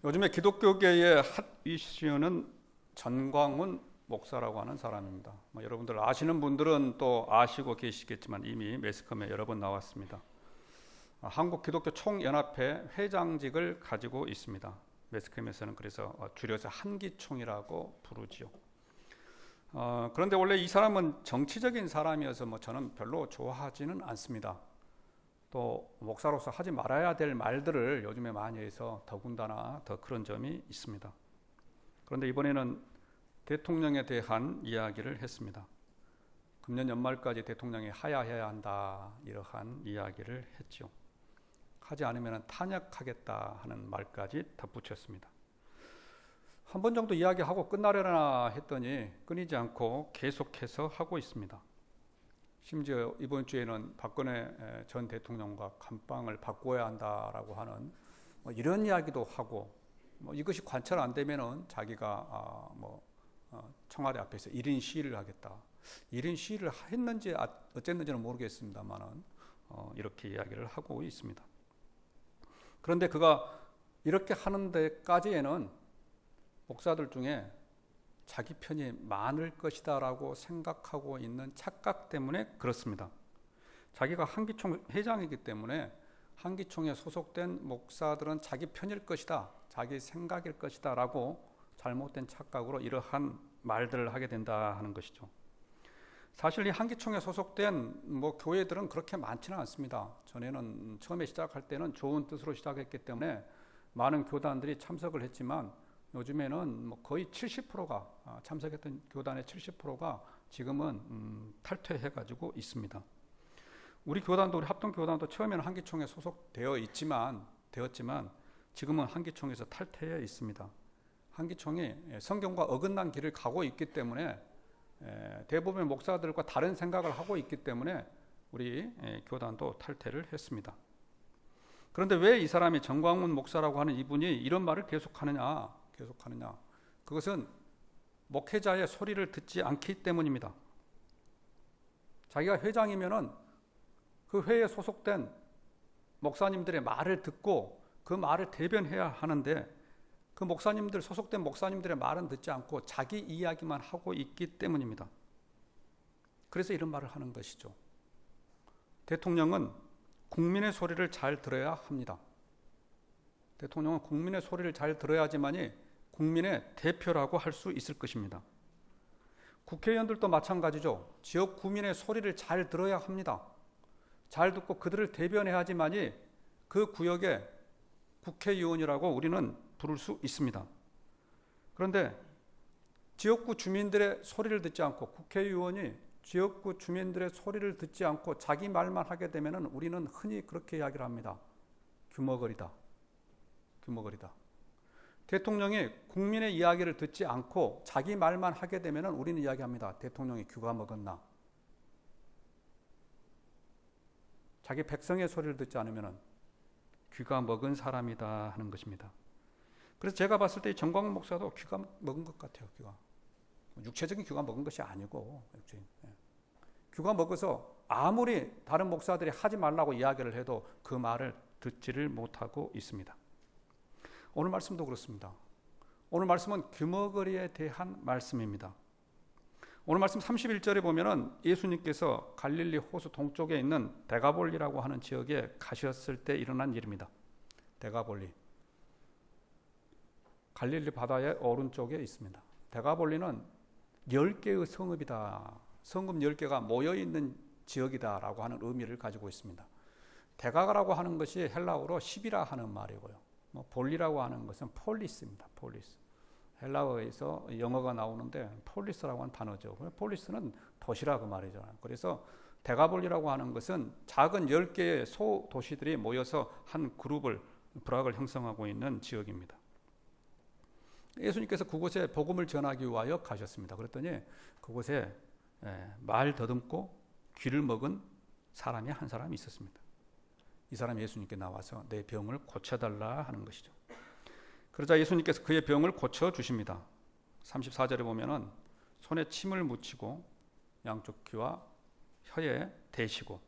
요즘에 기독교계의 핫 이슈는 전광훈 목사라고 하는 사람입니다. 여러분들 아시는 분들은 또 아시고 계시겠지만 이미 매스컴에 여러 번 나왔습니다. 한국 기독교 총연합회 회장직을 가지고 있습니다. 매스컴에서는 그래서 줄여서 한기총이라고 부르지요. 그런데 원래 이 사람은 정치적인 사람이어서 저는 별로 좋아하지는 않습니다. 또 목사로서 하지 말아야 될 말들을 요즘에 많이 해서 더군다나 더 그런 점이 있습니다. 그런데 이번에는 대통령에 대한 이야기를 했습니다. 금년 연말까지 대통령이 하야해야 한다, 이러한 이야기를 했죠. 하지 않으면 탄핵하겠다 하는 말까지 덧붙였습니다. 한 번 정도 이야기하고 끝나려나 했더니 끊이지 않고 계속해서 하고 있습니다. 심지어 이번 주에는 박근혜 전 대통령과 감방을 바꿔야 한다라고 하는 이런 이야기도 하고, 이것이 관철 안 되면은 자기가 청와대 앞에서 1인 시위를 하겠다. 1인 시위를 했는지 어쨌는지는 모르겠습니다만은 이렇게 이야기를 하고 있습니다. 그런데 그가 이렇게 하는 데까지에는 목사들 중에 자기 편이 많을 것이다라고 생각하고 있는 착각 때문에 그렇습니다. 자기가 한기총 회장이기 때문에 한기총에 소속된 목사들은 자기 편일 것이다, 자기 생각일 것이다 라고 잘못된 착각으로 이러한 말들을 하게 된다 하는 것이죠. 사실 이 한기총에 소속된 교회들은 그렇게 많지는 않습니다. 전에는 처음에 시작할 때는 좋은 뜻으로 시작했기 때문에 많은 교단들이 참석을 했지만 요즘에는 거의 70%가 참석했던 교단의 70%가 지금은 탈퇴해가지고 있습니다. 우리 교단도, 우리 합동교단도 처음에는 한기총에 소속되었지만 지금은 한기총에서 탈퇴해 있습니다. 한기총이 성경과 어긋난 길을 가고 있기 때문에 대부분의 목사들과 다른 생각을 하고 있기 때문에 우리 교단도 탈퇴를 했습니다. 그런데 왜 이 사람이 전광훈 목사라고 하는 이분이 이런 말을 계속하느냐? 그것은 목회자의 소리를 듣지 않기 때문입니다. 자기가 회장이면은 그 회에 소속된 목사님들의 말을 듣고 그 말을 대변해야 하는데 그 소속된 목사님들의 말은 듣지 않고 자기 이야기만 하고 있기 때문입니다. 그래서 이런 말을 하는 것이죠. 대통령은 국민의 소리를 잘 들어야 합니다. 대통령은 국민의 소리를 잘 들어야지만이 국민의 대표라고 할 수 있을 것입니다. 국회의원들도 마찬가지죠. 지역 구민의 소리를 잘 들어야 합니다. 잘 듣고 그들을 대변해야지만이 그 구역의 국회의원이라고 우리는 부를 수 있습니다. 그런데 지역구 주민들의 소리를 듣지 않고 국회의원이 지역구 주민들의 소리를 듣지 않고 자기 말만 하게 되면 우리는 흔히 그렇게 이야기를 합니다. 규머거리다. 대통령이 국민의 이야기를 듣지 않고 자기 말만 하게 되면 우리는 이야기합니다. 대통령이 귀가 먹었나? 자기 백성의 소리를 듣지 않으면 귀가 먹은 사람이다 하는 것입니다. 그래서 제가 봤을 때 전광훈 목사도 귀가 먹은 것 같아요. 육체적인 귀가 먹은 것이 아니고 귀가 먹어서 아무리 다른 목사들이 하지 말라고 이야기를 해도 그 말을 듣지를 못하고 있습니다. 오늘 말씀도 그렇습니다. 오늘 말씀은 규머거리에 대한 말씀입니다. 오늘 말씀 31절에 보면은 예수님께서 갈릴리 호수 동쪽에 있는 데가볼리라고 하는 지역에 가셨을 때 일어난 일입니다. 데가볼리. 갈릴리 바다의 오른쪽에 있습니다. 데가볼리는 10개의 성읍이다. 성읍 10개가 모여있는 지역이다라고 하는 의미를 가지고 있습니다. 데가라고 하는 것이 헬라어로 10이라 하는 말이고요. 볼리라고 하는 것은 폴리스입니다. 폴리스. 헬라어에서 영어가 나오는데 폴리스라고 하는 단어죠. 폴리스는 도시라 그 말이죠. 그래서 데가볼리라고 하는 것은 작은 10개의 소도시들이 모여서 한 부락을 형성하고 있는 지역입니다. 예수님께서 그곳에 복음을 전하기 위하여 가셨습니다. 그랬더니 그곳에 말 더듬고 귀를 먹은 사람이 한 사람이 있었습니다. 이 사람이 예수님께 나와서 내 병을 고쳐달라 하는 것이죠. 그러자 예수님께서 그의 병을 고쳐주십니다. 34절에 보면은 손에 침을 묻히고 양쪽 귀와 혀에 대시고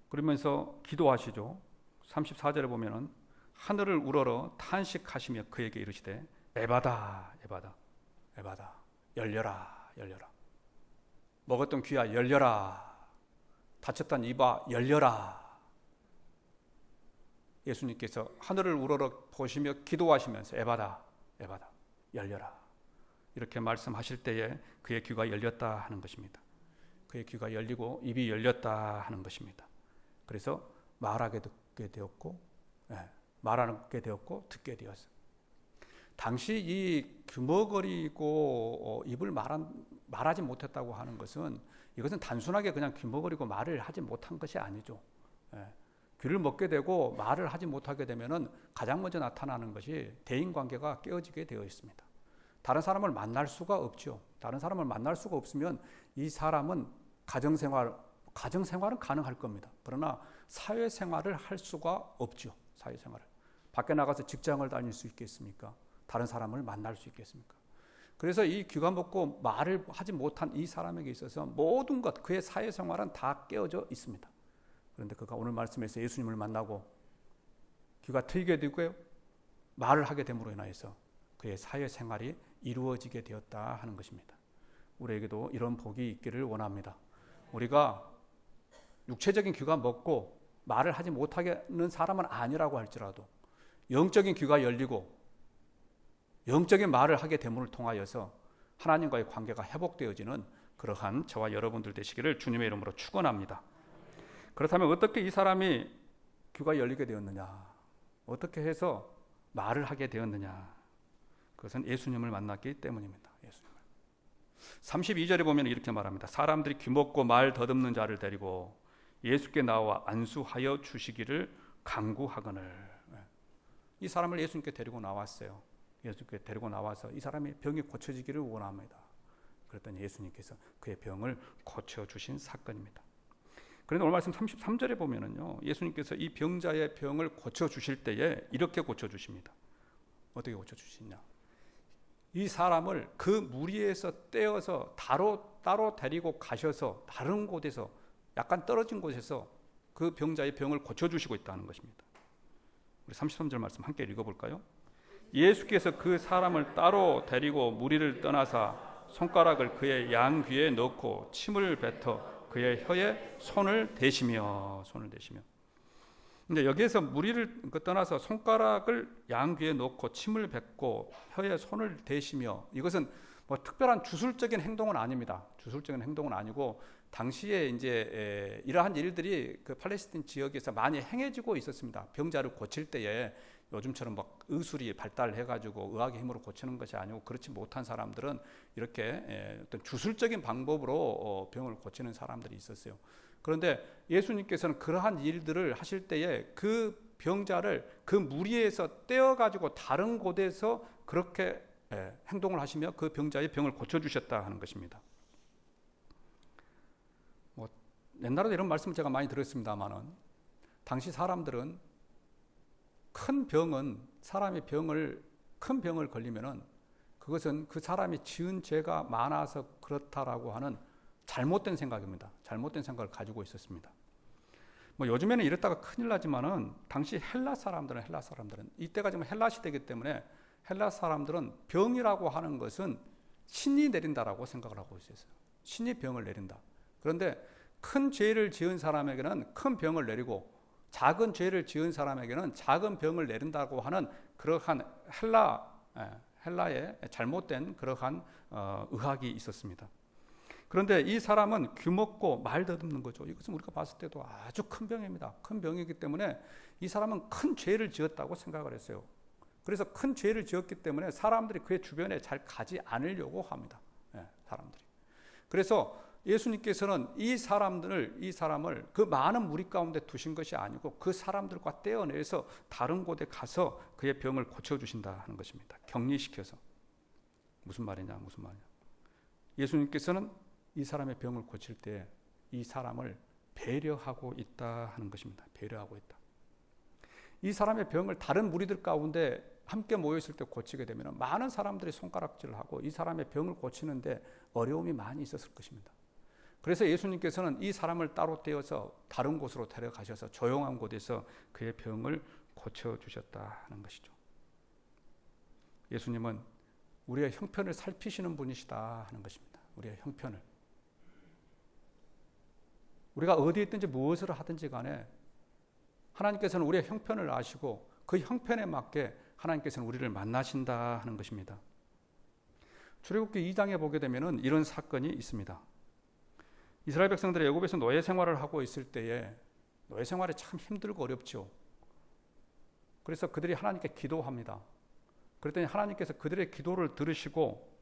그러면서 기도하시죠. 34절에 보면은 하늘을 우러러 탄식하시며 그에게 이르시되 에바다 에바다 에바다 열려라 열려라. 먹었던 귀야 열려라. 닫혔던 입아 열려라. 예수님께서 하늘을 우러러 보시며 기도하시면서 에바다 에바다 열려라 이렇게 말씀하실 때에 그의 귀가 열렸다 하는 것입니다. 그의 귀가 열리고 입이 열렸다 하는 것입니다. 그래서 말하게 듣게 되었고 말하게 되었고 듣게 되었어요. 당시 이 귀머거리고 입을 말하지 못했다고 하는 것은 이것은 단순하게 그냥 귀머거리고 말을 하지 못한 것이 아니죠. 귀를 먹게 되고 말을 하지 못하게 되면은 가장 먼저 나타나는 것이 대인관계가 깨어지게 되어 있습니다. 다른 사람을 만날 수가 없죠. 다른 사람을 만날 수가 없으면 이 사람은 가정생활은 가능할 겁니다. 그러나 사회생활을 할 수가 없죠. 사회생활을. 밖에 나가서 직장을 다닐 수 있겠습니까? 다른 사람을 만날 수 있겠습니까? 그래서 이 귀가 먹고 말을 하지 못한 이 사람에게 있어서 모든 것, 그의 사회생활은 다 깨어져 있습니다. 그런데 그가 오늘 말씀에서 예수님을 만나고 귀가 트이게 되고요, 말을 하게 됨으로 인하여서 그의 사회생활이 이루어지게 되었다 하는 것입니다. 우리에게도 이런 복이 있기를 원합니다. 우리가 육체적인 귀가 먹고 말을 하지 못하는 사람은 아니라고 할지라도 영적인 귀가 열리고 영적인 말을 하게 됨을 통하여서 하나님과의 관계가 회복되어지는 그러한 저와 여러분들 되시기를 주님의 이름으로 축원합니다. 그렇다면 어떻게 이 사람이 귀가 열리게 되었느냐? 어떻게 해서 말을 하게 되었느냐? 그것은 예수님을 만났기 때문입니다. 예수님을. 32절에 보면 이렇게 말합니다. 사람들이 귀먹고 말 더듬는 자를 데리고 예수께 나와 안수하여 주시기를 간구하거늘. 이 사람을 예수님께 데리고 나왔어요. 예수님께 데리고 나와서 이 사람의 병이 고쳐지기를 원합니다. 그랬더니 예수님께서 그의 병을 고쳐주신 사건입니다. 그런데 오늘 말씀 33절에 보면은요, 예수님께서 이 병자의 병을 고쳐주실 때에 이렇게 고쳐주십니다. 어떻게 고쳐주시냐? 이 사람을 그 무리에서 떼어서 따로 데리고 가셔서 다른 곳에서 약간 떨어진 곳에서 그 병자의 병을 고쳐주시고 있다는 것입니다. 우리 33절 말씀 함께 읽어볼까요? 예수께서 그 사람을 따로 데리고 무리를 떠나사 손가락을 그의 양귀에 넣고 침을 뱉어 그의 혀에 손을 대시며 근데 여기에서 무리를 아서 손가락을 양귀에 넣고 침을 뱉고 혀에 손을 대시며 이것은 뭐 특별한 주술적인 행동은 아닙니다. 주술적인 행동은 아니고 당시에 이제 이러한 일들이 그 팔레스틴 지역에서 많이 행해지고 있었습니다. 병자를 고칠 때에 요즘처럼 막 의술이 발달해가지고 의학의 힘으로 고치는 것이 아니고 그렇지 못한 사람들은 이렇게 어떤 주술적인 방법으로 병을 고치는 사람들이 있었어요. 그런데 예수님께서는 그러한 일들을 하실 때에 그 병자를 그 무리에서 떼어가지고 다른 곳에서 그렇게 행동을 하시며 그 병자의 병을 고쳐주셨다 하는 것입니다. 뭐 옛날에도 이런 말씀을 제가 많이 들었습니다만은 당시 사람들은 큰 병을 걸리면은 그것은 그 사람이 지은 죄가 많아서 그렇다라고 하는 잘못된 생각입니다. 잘못된 생각을 가지고 있었습니다. 뭐 요즘에는 이랬다가 큰일 나지만은 당시 헬라 사람들은 이때가 지금 헬라 시대이기 때문에 헬라 사람들은 병이라고 하는 것은 신이 내린다라고 생각을 하고 있었어요. 신이 병을 내린다. 그런데 큰 죄를 지은 사람에게는 큰 병을 내리고 작은 죄를 지은 사람에게는 작은 병을 내린다고 하는 그러한 헬라의 잘못된 그러한 의학이 있었습니다. 그런데 이 사람은 귀먹고 말 더듬는 거죠. 이것은 우리가 봤을 때도 아주 큰 병입니다. 큰 병이기 때문에 이 사람은 큰 죄를 지었다고 생각을 했어요. 그래서 큰 죄를 지었기 때문에 사람들이 그의 주변에 잘 가지 않으려고 합니다. 사람들이. 그래서 예수님께서는 이 사람을 그 많은 무리 가운데 두신 것이 아니고 그 사람들과 떼어내서 다른 곳에 가서 그의 병을 고쳐주신다 하는 것입니다. 격리시켜서. 무슨 말이냐. 예수님께서는 이 사람의 병을 고칠 때 이 사람을 배려하고 있다 하는 것입니다. 배려하고 있다. 이 사람의 병을 다른 무리들 가운데 함께 모였을 때 고치게 되면 많은 사람들이 손가락질을 하고 이 사람의 병을 고치는데 어려움이 많이 있었을 것입니다. 그래서 예수님께서는 이 사람을 따로 떼어서 다른 곳으로 데려가셔서 조용한 곳에서 그의 병을 고쳐주셨다 하는 것이죠. 예수님은 우리의 형편을 살피시는 분이시다 하는 것입니다. 우리의 형편을. 우리가 어디에 있든지 무엇을 하든지 간에 하나님께서는 우리의 형편을 아시고 그 형편에 맞게 하나님께서는 우리를 만나신다 하는 것입니다. 출애굽기 2장에 보게 되면 이런 사건이 있습니다. 이스라엘 백성들이 애굽에서 노예 생활을 하고 있을 때에 노예 생활이 참 힘들고 어렵죠. 그래서 그들이 하나님께 기도합니다. 그랬더니 하나님께서 그들의 기도를 들으시고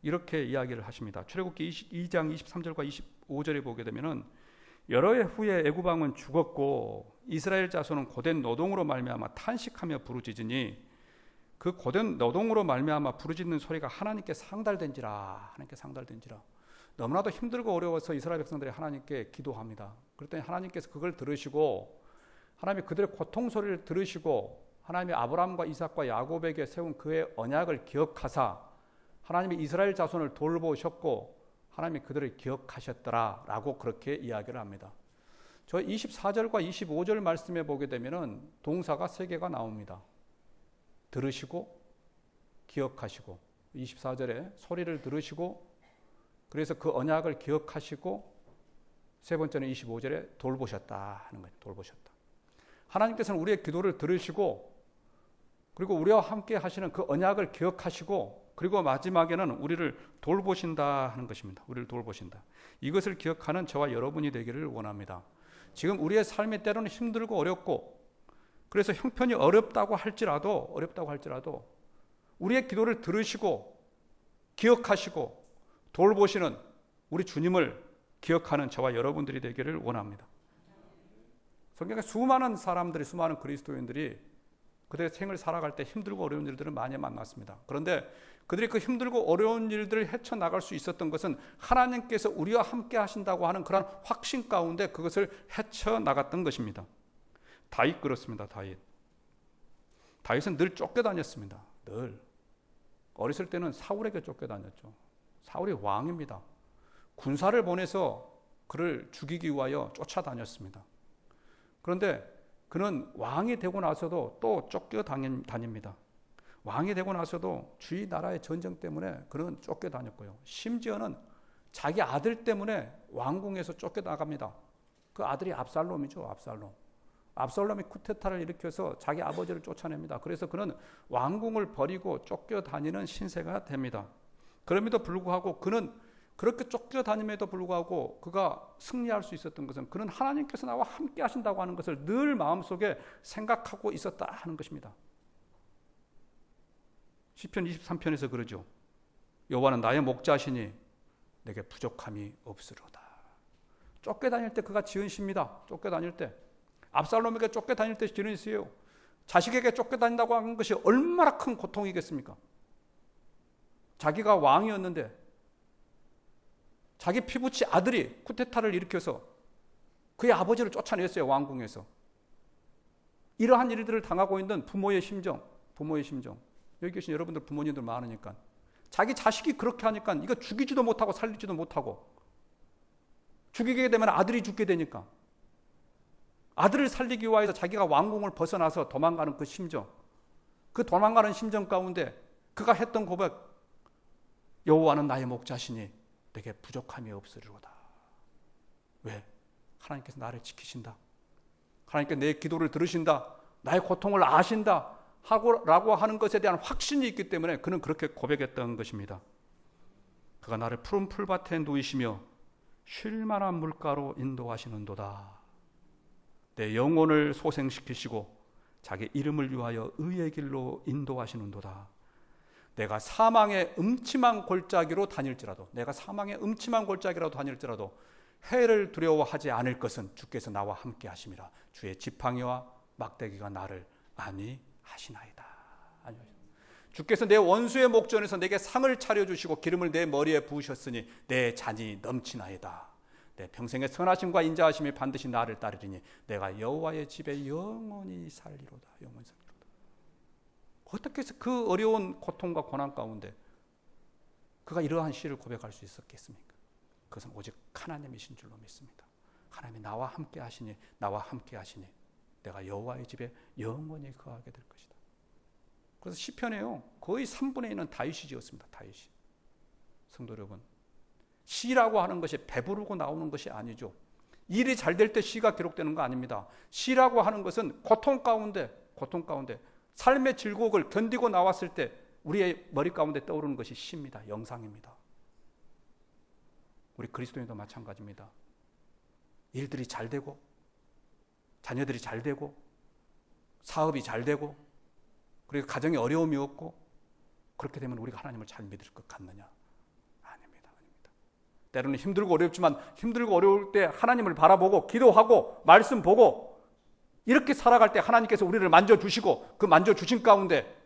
이렇게 이야기를 하십니다. 출애굽기 2장 23절과 25절에 보게 되면은 여러 해 후에 애굽 왕은 죽었고 이스라엘 자손은 고된 노동으로 말미암아 탄식하며 부르짖으니 그 고된 노동으로 말미암아 부르짖는 소리가 하나님께 상달된지라. 너무나도 힘들고 어려워서 이스라엘 백성들이 하나님께 기도합니다. 그랬더니 하나님께서 그걸 들으시고 하나님이 그들의 고통 소리를 들으시고 하나님이 아브라함과 이삭과 야곱에게 세운 그의 언약을 기억하사 하나님이 이스라엘 자손을 돌보셨고 하나님이 그들을 기억하셨더라라고 그렇게 이야기를 합니다. 저 24절과 25절 말씀에 보게 되면은 동사가 3개가 나옵니다. 들으시고 기억하시고 24절에 소리를 들으시고 그래서 그 언약을 기억하시고 세 번째는 25절에 돌보셨다 하는 거예요. 돌보셨다. 하나님께서는 우리의 기도를 들으시고 그리고 우리와 함께 하시는 그 언약을 기억하시고 그리고 마지막에는 우리를 돌보신다 하는 것입니다. 우리를 돌보신다. 이것을 기억하는 저와 여러분이 되기를 원합니다. 지금 우리의 삶이 때로는 힘들고 어렵고 그래서 형편이 어렵다고 할지라도 우리의 기도를 들으시고 기억하시고 돌보시는 우리 주님을 기억하는 저와 여러분들이 되기를 원합니다. 성경에 수많은 사람들이 수많은 그리스도인들이 그들의 생을 살아갈 때 힘들고 어려운 일들을 많이 만났습니다. 그런데 그들이 그 힘들고 어려운 일들을 헤쳐나갈 수 있었던 것은 하나님께서 우리와 함께 하신다고 하는 그런 확신 가운데 그것을 헤쳐나갔던 것입니다. 다윗 그렇습니다. 다윗은 늘 쫓겨다녔습니다. 늘. 어렸을 때는 사울에게 쫓겨다녔죠. 사울이 왕입니다. 군사를 보내서 그를 죽이기 위하여 쫓아다녔습니다. 그런데 그는 왕이 되고 나서도 또 쫓겨다닙니다. 왕이 되고 나서도 주위 나라의 전쟁 때문에 그는 쫓겨다녔고요. 심지어는 자기 아들 때문에 왕궁에서 쫓겨나갑니다. 그 아들이 압살롬이죠. 압살롬이 쿠데타를 일으켜서 자기 아버지를 쫓아냅니다. 그래서 그는 왕궁을 버리고 쫓겨다니는 신세가 됩니다. 그럼에도 불구하고 그는 그렇게 쫓겨다님에도 불구하고 그가 승리할 수 있었던 것은 그는 하나님께서 나와 함께 하신다고 하는 것을 늘 마음속에 생각하고 있었다 하는 것입니다. 시편 23편에서 그러죠. 여호와는 나의 목자시니 내게 부족함이 없으로다. 쫓겨다닐 때 그가 지은 시입니다. 쫓겨다닐 때. 압살롬에게 쫓겨다닐 때 지은 시예요. 자식에게 쫓겨다닌다고 하는 것이 얼마나 큰 고통이겠습니까? 자기가 왕이었는데 자기 피부치 아들이 쿠데타를 일으켜서 그의 아버지를 쫓아냈어요. 왕궁에서. 이러한 일들을 당하고 있는 부모의 심정. 여기 계신 여러분들 부모님들 많으니까 자기 자식이 그렇게 하니까 이거 죽이지도 못하고 살리지도 못하고 죽이게 되면 아들이 죽게 되니까 아들을 살리기 위해서 자기가 왕궁을 벗어나서 도망가는 그 심정, 그 도망가는 심정 가운데 그가 했던 고백, 여호와는 나의 목자시니 내게 부족함이 없으리로다. 왜? 하나님께서 나를 지키신다. 하나님께서 내 기도를 들으신다. 나의 고통을 아신다. 라고 하는 것에 대한 확신이 있기 때문에 그는 그렇게 고백했던 것입니다. 그가 나를 푸른 풀밭에 누이시며 쉴만한 물가로 인도하시는도다. 내 영혼을 소생시키시고 자기 이름을 위하여 의의 길로 인도하시는도다. 내가 사망의 음침한 골짜기로 다닐지라도 해를 두려워하지 않을 것은 주께서 나와 함께 하심이라. 주의 지팡이와 막대기가 나를 안위하시나이다. 주께서 내 원수의 목전에서 내게 상을 차려주시고 기름을 내 머리에 부으셨으니 내 잔이 넘치나이다. 내 평생의 선하심과 인자하심이 반드시 나를 따르리니 내가 여호와의 집에 영원히 살리로다. 어떻게 해서 그 어려운 고통과 고난 가운데 그가 이러한 시를 고백할 수 있었겠습니까? 그것은 오직 하나님이신 줄로 믿습니다. 하나님이 나와 함께 하시니 나와 함께 하시니 내가 여호와의 집에 영원히 거하게 될 것이다. 그래서 시편에요 거의 3분의 1은 다윗이 지었습니다. 다윗이. 성도 여러분, 시라고 하는 것이 배부르고 나오는 것이 아니죠. 일이 잘 될 때 시가 기록되는 거 아닙니다. 시라고 하는 것은 고통 가운데 삶의 질곡을 견디고 나왔을 때 우리의 머리 가운데 떠오르는 것이 시입니다. 영상입니다. 우리 그리스도인도 마찬가지입니다. 일들이 잘 되고 자녀들이 잘 되고 사업이 잘 되고 그리고 가정에 어려움이 없고 그렇게 되면 우리가 하나님을 잘 믿을 것 같느냐? 아닙니다. 때로는 힘들고 어렵지만 힘들고 어려울 때 하나님을 바라보고 기도하고 말씀 보고 이렇게 살아갈 때 하나님께서 우리를 만져주시고 그 만져주신 가운데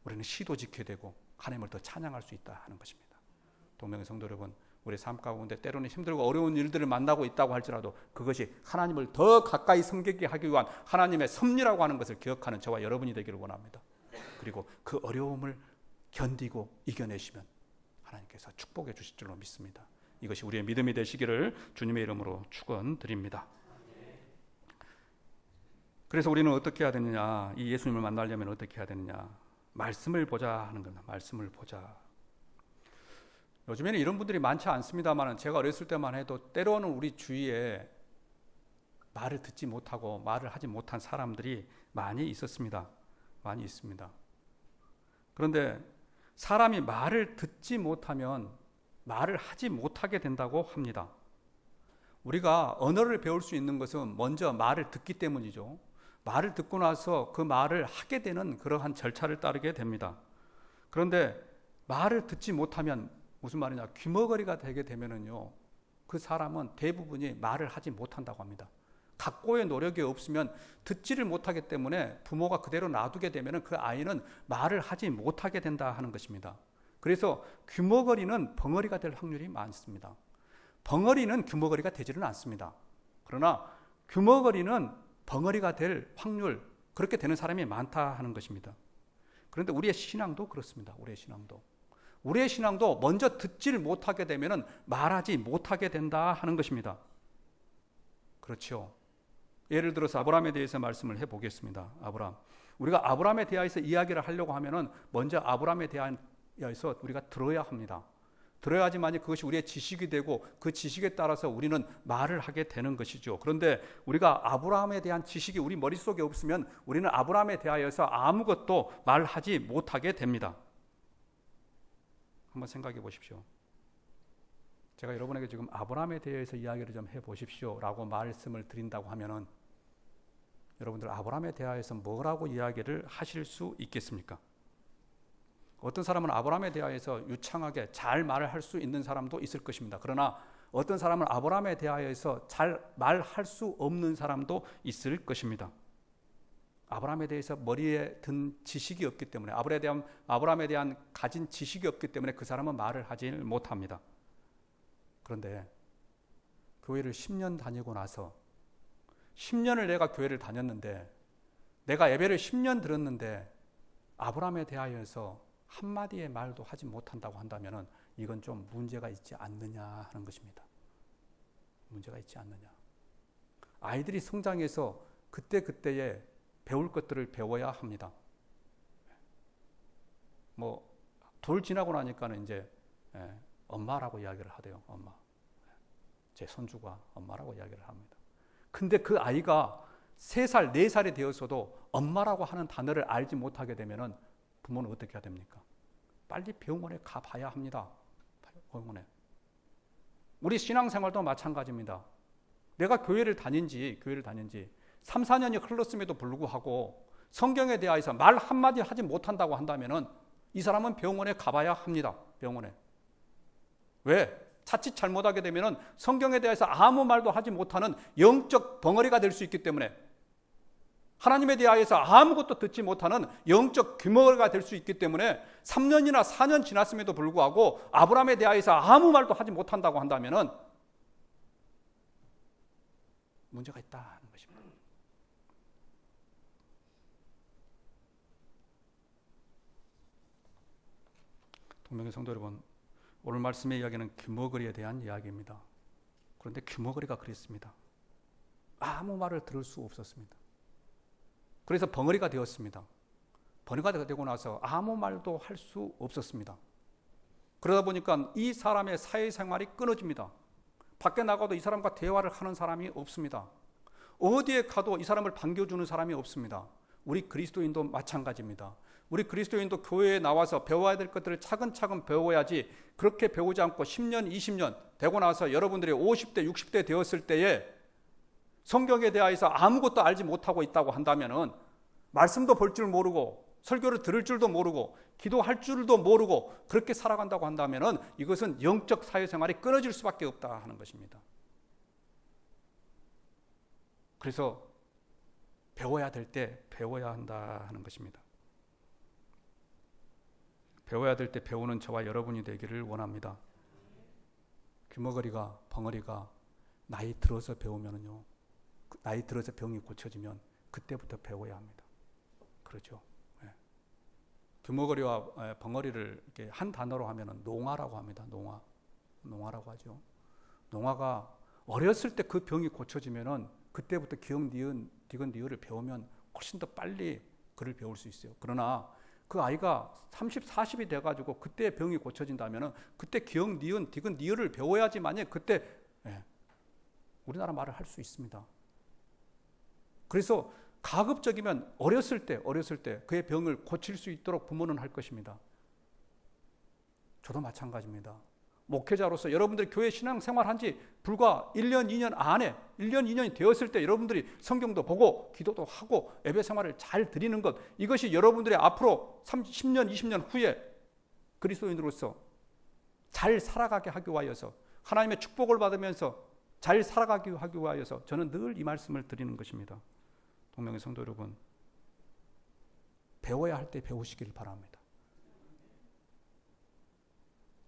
우리는 시도 지켜야 되고 하나님을 더 찬양할 수 있다 하는 것입니다. 동명의 성도 여러분, 우리 삶 가운데 때로는 힘들고 어려운 일들을 만나고 있다고 할지라도 그것이 하나님을 더 가까이 섬기게 하기 위한 하나님의 섭리라고 하는 것을 기억하는 저와 여러분이 되기를 원합니다. 그리고 그 어려움을 견디고 이겨내시면 하나님께서 축복해 주실 줄로 믿습니다. 이것이 우리의 믿음이 되시기를 주님의 이름으로 축원드립니다. 그래서 우리는 어떻게 해야 되느냐? 이 예수님을 만나려면 어떻게 해야 되느냐? 말씀을 보자 하는 겁니다. 말씀을 보자. 요즘에는 이런 분들이 많지 않습니다만 제가 어렸을 때만 해도 때로는 우리 주위에 말을 듣지 못하고 말을 하지 못한 사람들이 많이 있었습니다. 많이 있습니다. 그런데 사람이 말을 듣지 못하면 말을 하지 못하게 된다고 합니다. 우리가 언어를 배울 수 있는 것은 먼저 말을 듣기 때문이죠. 말을 듣고 나서 그 말을 하게 되는 그러한 절차를 따르게 됩니다. 그런데 말을 듣지 못하면 무슨 말이냐? 귀머거리가 되게 되면은요, 그 사람은 대부분이 말을 하지 못한다고 합니다. 각고의 노력이 없으면 듣지를 못하기 때문에 부모가 그대로 놔두게 되면은 그 아이는 말을 하지 못하게 된다 하는 것입니다. 그래서 귀머거리는 벙어리가 될 확률이 많습니다. 벙어리는 귀머거리가 되지는 않습니다. 그러나 귀머거리는 벙어리가 될 확률, 그렇게 되는 사람이 많다 하는 것입니다. 그런데 우리의 신앙도 그렇습니다. 우리의 신앙도 먼저 듣지를 못하게 되면 말하지 못하게 된다 하는 것입니다. 그렇죠. 예를 들어서 아브라함에 대해서 말씀을 해보겠습니다. 아브라함. 우리가 아브라함에 대해서 이야기를 하려고 하면 먼저 아브라함에 대해서 우리가 들어야 합니다. 들어야지만 그것이 우리의 지식이 되고 그 지식에 따라서 우리는 말을 하게 되는 것이죠. 그런데 우리가 아브라함에 대한 지식이 우리 머릿속에 없으면 우리는 아브라함에 대하여서 아무것도 말하지 못하게 됩니다. 한번 생각해 보십시오. 제가 여러분에게 지금 아브라함에 대해서 이야기를 좀 해보십시오 라고 말씀을 드린다고 하면은 여러분들 아브라함에 대하여서 뭐라고 이야기를 하실 수 있겠습니까? 어떤 사람은 아브라함에 대하여서 유창하게 잘 말을 할 수 있는 사람도 있을 것입니다. 그러나 어떤 사람은 아브라함에 대하여서 잘 말할 수 없는 사람도 있을 것입니다. 아브라함에 대해서 머리에 든 지식이 없기 때문에 아브라함에 대한 가진 지식이 없기 때문에 그 사람은 말을 하지 못합니다. 그런데 교회를 10년 다니고 나서 10년을 내가 교회를 다녔는데 내가 예배를 10년 들었는데 아브라함에 대하여서 한마디의 말도 하지 못한다고 한다면 이건 좀 문제가 있지 않느냐 하는 것입니다. 문제가 있지 않느냐. 아이들이 성장해서 그때그때에 배울 것들을 배워야 합니다. 돌 지나고 나니까는 이제 엄마라고 이야기를 하대요. 엄마. 제 손주가 엄마라고 이야기를 합니다. 근데 그 아이가 3살, 4살이 되어서도 엄마라고 하는 단어를 알지 못하게 되면은 부모는 어떻게 해야 됩니까? 빨리 병원에 가봐야 합니다. 병원에. 우리 신앙생활도 마찬가지입니다. 내가 교회를 다닌 지 3, 4년이 흘렀음에도 불구하고 성경에 대해서 말 한마디 하지 못한다고 한다면은 이 사람은 병원에 가봐야 합니다. 병원에. 왜? 자칫 잘못하게 되면은 성경에 대해서 아무 말도 하지 못하는 영적 벙어리가 될 수 있기 때문에 하나님에 대하여서 아무것도 듣지 못하는 영적 귀머거리가 될 수 있기 때문에 3년이나 4년 지났음에도 불구하고 아브라함에 대하여서 아무 말도 하지 못한다고 한다면은 문제가 있다는 것입니다. 동명의 성도 여러분, 오늘 말씀의 이야기는 귀머거리에 대한 이야기입니다. 그런데 귀머거리가 그랬습니다. 아무 말을 들을 수 없었습니다. 그래서 벙어리가 되었습니다. 벙어리가 되고 나서 아무 말도 할 수 없었습니다. 그러다 보니까 이 사람의 사회생활이 끊어집니다. 밖에 나가도 이 사람과 대화를 하는 사람이 없습니다. 어디에 가도 이 사람을 반겨주는 사람이 없습니다. 우리 그리스도인도 마찬가지입니다. 우리 그리스도인도 교회에 나와서 배워야 될 것들을 차근차근 배워야지, 그렇게 배우지 않고 10년, 20년 되고 나서 여러분들이 50대, 60대 되었을 때에 성경에 대하여서 아무것도 알지 못하고 있다고 한다면은, 말씀도 볼 줄 모르고 설교를 들을 줄도 모르고 기도할 줄도 모르고 그렇게 살아간다고 한다면은 이것은 영적 사회생활이 끊어질 수밖에 없다 하는 것입니다. 그래서 배워야 될 때 배워야 한다 하는 것입니다. 배워야 될 때 배우는 저와 여러분이 되기를 원합니다. 귀머거리가, 벙어리가 나이 들어서 배우면은요, 나이 들어서 병이 고쳐지면 그때부터 배워야 합니다. 그렇죠? 네. 귀머거리와 벙어리를 이렇게 한 단어로 하면은 농아라고 합니다. 농아라고 하죠. 농아가 어렸을 때 그 병이 고쳐지면은 그때부터 기억, 니은, 디귿, 리을을 배우면 훨씬 더 빨리 글을 배울 수 있어요. 그러나 그 아이가 30, 40이 돼가지고 그때 병이 고쳐진다면은 그때 기억, 니은, 디귿, 리을을 배워야지만이 그때 우리나라 말을 할 수 있습니다. 그래서 가급적이면 어렸을 때 그의 병을 고칠 수 있도록 부모는 할 것입니다. 저도 마찬가지입니다. 목회자로서 여러분들이 교회 신앙생활 한 지 불과 1년, 2년 안에 1년, 2년이 되었을 때 여러분들이 성경도 보고 기도도 하고 예배 생활을 잘 드리는 것, 이것이 여러분들이 앞으로 10년, 20년 후에 그리스도인으로서 잘 살아가게 하기 위하여서, 하나님의 축복을 받으면서 잘 살아가기 하기 위하여서 저는 늘 이 말씀을 드리는 것입니다. 동명의 성도 여러분, 배워야 할 때 배우시기를 바랍니다.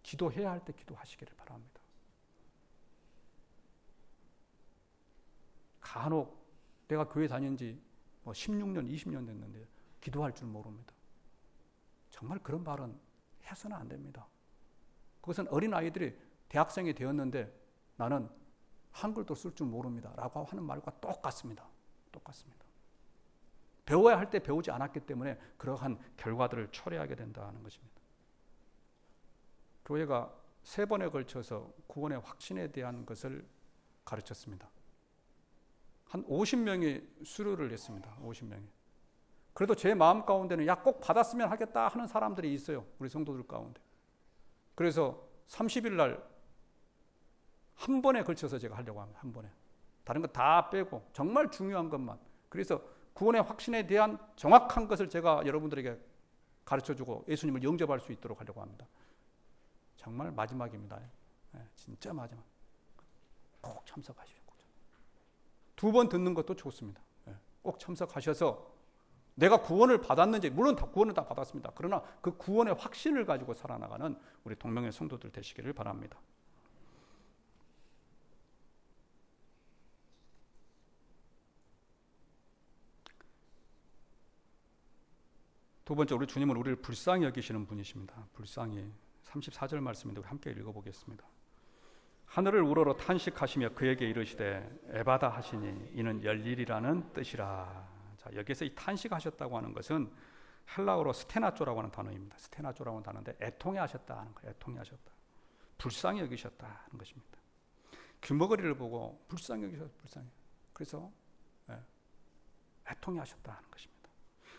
기도해야 할 때 기도하시기를 바랍니다. 간혹 내가 교회 다닌 지 16년, 20년 됐는데 기도할 줄 모릅니다. 정말 그런 말은 해서는 안 됩니다. 그것은 어린아이들이 대학생이 되었는데 나는 한글도 쓸 줄 모릅니다 라고 하는 말과 똑같습니다. 배워야 할 때 배우지 않았기 때문에 그러한 결과들을 초래하게 된다는 것입니다. 교회가 3번에 걸쳐서 구원의 확신에 대한 것을 가르쳤습니다. 한 50명이 수료를 했습니다. 50명이. 그래도 제 마음 가운데는 꼭 받았으면 하겠다 하는 사람들이 있어요. 우리 성도들 가운데. 그래서 30일 날 한 번에 걸쳐서 제가 하려고 합니다. 한 번에. 다른 거 다 빼고 정말 중요한 것만. 그래서 구원의 확신에 대한 정확한 것을 제가 여러분들에게 가르쳐주고 예수님을 영접할 수 있도록 하려고 합니다. 정말 마지막입니다. 진짜 마지막. 꼭 참석하시고 2번 듣는 것도 좋습니다. 꼭 참석하셔서 내가 구원을 받았는지, 물론 구원을 다 받았습니다. 그러나 그 구원의 확신을 가지고 살아나가는 우리 동명의 성도들 되시기를 바랍니다. 두 번째, 우리 주님은 우리를 불쌍히 여기시는 분이십니다. 불쌍히. 34절 말씀인데 우리 함께 읽어보겠습니다. 하늘을 우러러 탄식하시며 그에게 이르시되 에바다 하시니 이는 열리리라는 뜻이라. 자, 여기서 이 탄식하셨다고 하는 것은 헬라어로 스테나조라고 하는 단어입니다. 스테나조라고 하는 단어인데 애통해 하셨다 하는 거예요. 애통해 하셨다. 불쌍히 여기셨다 하는 것입니다. 귀머거리를 보고 불쌍히 여기셨다. 불쌍히. 그래서 애통해 하셨다 하는 것입니다.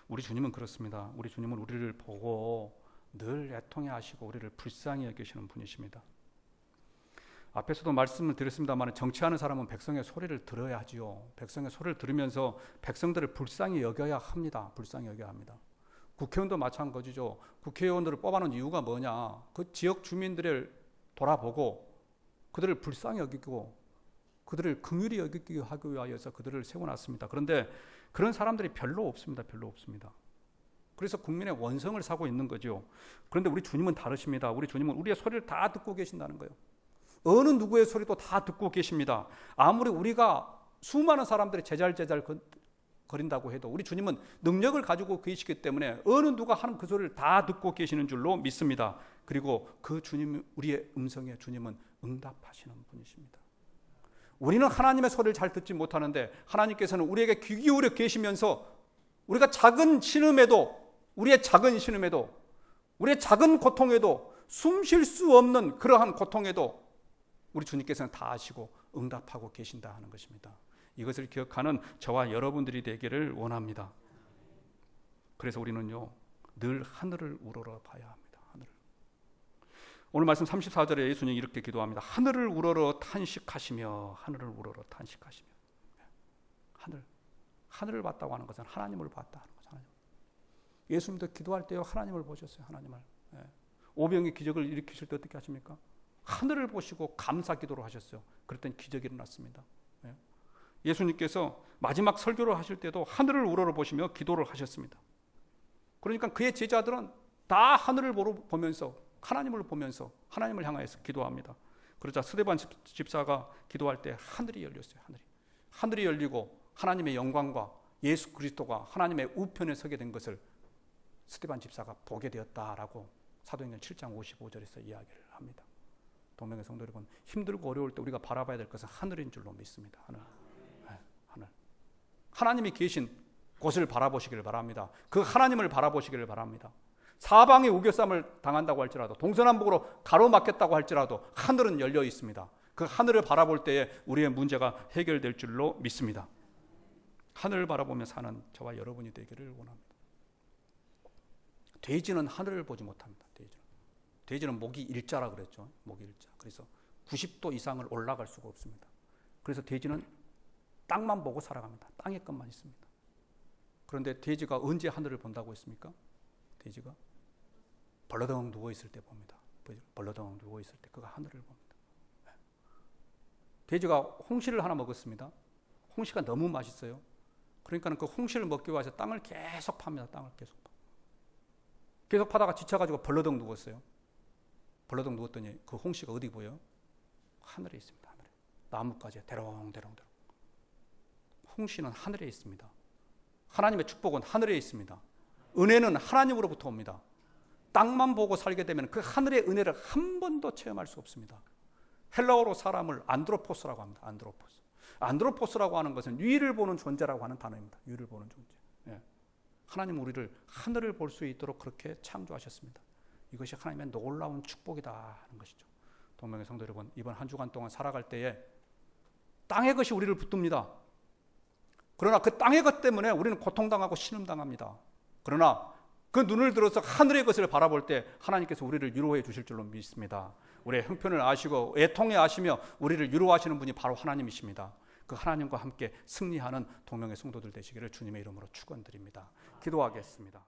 우리 주님은 그렇습니다. 우리 주님은 우리를 보고 늘 애통해 하시고 우리를 불쌍히 여기시는 분이십니다. 앞에서도 말씀을 드렸습니다만 정치하는 사람은 백성의 소리를 들어야 하지요. 백성의 소리를 들으면서 백성들을 불쌍히 여겨야 합니다. 불쌍히 여겨야 합니다. 국회의원도 마찬가지죠. 국회의원들을 뽑아놓은 이유가 뭐냐. 그 지역 주민들을 돌아보고 그들을 불쌍히 여기고 그들을 긍휼히 여기기 하기 위하여서 그들을 세워놨습니다. 그런데 그런 사람들이 별로 없습니다. 별로 없습니다. 그래서 국민의 원성을 사고 있는 거죠. 그런데 우리 주님은 다르십니다. 우리 주님은 우리의 소리를 다 듣고 계신다는 거예요. 어느 누구의 소리도 다 듣고 계십니다. 아무리 우리가 수많은 사람들이 제잘제잘 거린다고 해도 우리 주님은 능력을 가지고 계시기 때문에 어느 누가 하는 그 소리를 다 듣고 계시는 줄로 믿습니다. 그리고 그 주님, 우리의 음성에 주님은 응답하시는 분이십니다. 우리는 하나님의 소리를 잘 듣지 못하는데 하나님께서는 우리에게 귀 기울여 계시면서 우리가 작은 신음에도, 우리의 작은 신음에도, 우리의 작은 고통에도, 숨 쉴 수 없는 그러한 고통에도 우리 주님께서는 다 아시고 응답하고 계신다 하는 것입니다. 이것을 기억하는 저와 여러분들이 되기를 원합니다. 그래서 우리는요, 늘 하늘을 우러러 봐야 합니다. 하늘을. 오늘 말씀 34절에 예수님이 이렇게 기도합니다. 하늘을 우러러 탄식하시며, 하늘을 우러러 탄식하시며. 하늘을 봤다고 하는 것은 하나님을 봤다 하는 거죠. 예수님도 기도할 때요, 하나님을 보셨어요. 하나님을. 오병의 기적을 일으키실 때 어떻게 하십니까? 하늘을 보시고 감사 기도를 하셨어요. 그랬더니 기적이 일어났습니다. 예수님께서 마지막 설교를 하실 때도 하늘을 우러러 보시며 기도를 하셨습니다. 그러니까 그의 제자들은 다 하늘을 보면서, 하나님을 보면서 하나님을 향하여서 기도합니다. 그러자 스데반 집사가 기도할 때 하늘이 열렸어요. 하늘이 열리고 하나님의 영광과 예수 그리스도가 하나님의 우편에 서게 된 것을 스데반 집사가 보게 되었다라고 사도행전 7장 55절에서 이야기를 합니다. 동명의 성도 여러분, 힘들고 어려울 때 우리가 바라봐야 될 것은 하늘인 줄로 믿습니다. 하늘. 하나님이 계신 곳을 바라보시기를 바랍니다. 그 하나님을 바라보시기를 바랍니다. 사방에 우겨쌈을 당한다고 할지라도, 동서남북으로 가로막혔다고 할지라도 하늘은 열려 있습니다. 그 하늘을 바라볼 때에 우리의 문제가 해결될 줄로 믿습니다. 하늘을 바라보며 사는 저와 여러분이 되기를 원합니다. 돼지는 하늘을 보지 못합니다. 돼지는 목이 일자라 그랬죠. 목이 일자. 그래서 90도 이상을 올라갈 수가 없습니다. 그래서 돼지는 땅만 보고 살아갑니다. 땅의 것만 있습니다. 그런데 돼지가 언제 하늘을 본다고 했습니까? 돼지가 벌러덩 누워있을 때 봅니다. 벌러덩 누워있을 때 그가 하늘을 봅니다. 돼지가 홍시를 하나 먹었습니다. 홍시가 너무 맛있어요. 그러니까 그 홍시를 먹기 위해서 땅을 계속 팝니다. 땅을 계속 파다가 지쳐가지고 벌러덩 누웠어요. 벌러덩 누웠더니 그 홍시가 어디 보여요? 하늘에 있습니다. 하늘에. 나뭇가지에 대롱대롱. 홍시는 하늘에 있습니다. 하나님의 축복은 하늘에 있습니다. 은혜는 하나님으로부터 옵니다. 땅만 보고 살게 되면 그 하늘의 은혜를 한 번도 체험할 수 없습니다. 헬라어로 사람을 안드로포스라고 합니다. 안드로포스라고 하는 것은 위를 보는 존재라고 하는 단어입니다. 위를 보는 존재. 하나님 우리를 하늘을 볼 수 있도록 그렇게 창조하셨습니다. 이것이 하나님의 놀라운 축복이다 하는 것이죠. 동명의 성도 여러분, 이번 한 주간 동안 살아갈 때에 땅의 것이 우리를 붙듭니다. 그러나 그 땅의 것 때문에 우리는 고통당하고 신음당합니다. 그러나 그 눈을 들어서 하늘의 것을 바라볼 때 하나님께서 우리를 위로해 주실 줄로 믿습니다. 우리의 형편을 아시고 애통해 아시며 우리를 위로하시는 분이 바로 하나님이십니다. 그 하나님과 함께 승리하는 동명의 성도들 되시기를 주님의 이름으로 축원드립니다. 기도하겠습니다.